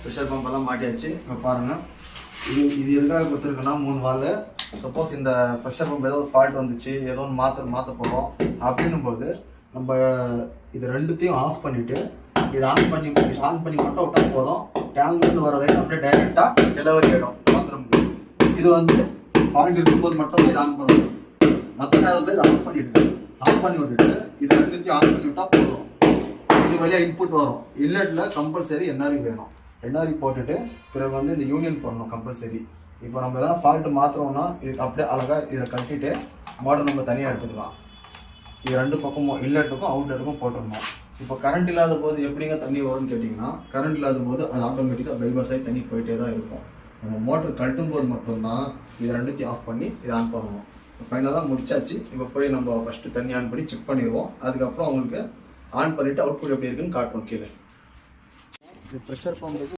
Pressure பம்பெல்லாம் மாட்டியாச்சு. இப்போ பாருங்கள், இது எதுக்காக கொடுத்துருக்குன்னா 3 வால். சப்போஸ் இந்த ப்ரெஷர் பம்ப் ஏதோ ஃபால்ட் வந்துச்சு, ஏதோ ஒன்று மாற்ற போகிறோம் அப்படின்னும் போது நம்ம இது ரெண்டுத்தையும் ஆஃப் பண்ணிவிட்டு இதை ஆன் பண்ணி மட்டும் விட்டால் போதும். டேங்க்லேருந்து வர லைன் அப்படியே டைரெக்டாக டெலிவரி ஆகிடும் பாத்ரூமுக்கு. இது வந்து ஃபால்ட் இருக்கும்போது மட்டும் இதை ஆன் பண்ணணும். மற்ற நேரத்தில் இதை ஆஃப் பண்ணி விட்டுட்டு இது ரெண்டுத்தையும் ஆன் பண்ணி விட்டால் போதும். இது வழியாக இன்புட் வரும். இன்லெட்டில் கம்பல்சரி என்ஆர்இ வேணும். என்ஆர்இ போட்டுட்டு பிறகு வந்து இந்த யூனியன் பண்ணணும் கம்பல்சரி. இப்போ நம்ம எதனா ஃபால்ட்டு மாற்றுறோம்னா இதுக்கு அப்படியே அழகாக இதை கட்டிட்டு மோட்டர் நம்ம தனியாக எடுத்துக்கலாம். இது 2 பக்கமும் இன்லெட்டுக்கும் அவுட்லெட்டுக்கும் போட்டுடணும். இப்போ கரண்ட் இல்லாத போது எப்படிங்க தண்ணி வரும்னு கேட்டிங்கன்னா, கரண்ட் இல்லாத போது அது ஆட்டோமேட்டிக்காக பைபாஸ் ஆகி தண்ணி போயிட்டே தான் இருக்கும். நம்ம மோட்டர் கட்டும் போது மட்டும்தான் இது ரெண்டுத்தையும் ஆஃப் பண்ணி இதை ஆன் பண்ணணும். ஃபைனலாக முடிச்சாச்சு. இப்போ போய் நம்ம ஃபஸ்ட்டு தண்ணி ஆன் பண்ணி செக் பண்ணிடுவோம். அதுக்கப்புறம் அவங்களுக்கு ஆன் பண்ணிவிட்டு அவுட்புட் எப்படி இருக்குன்னு காட்டுறோம். கீழே இது ப்ரெஷர் பம்புக்கு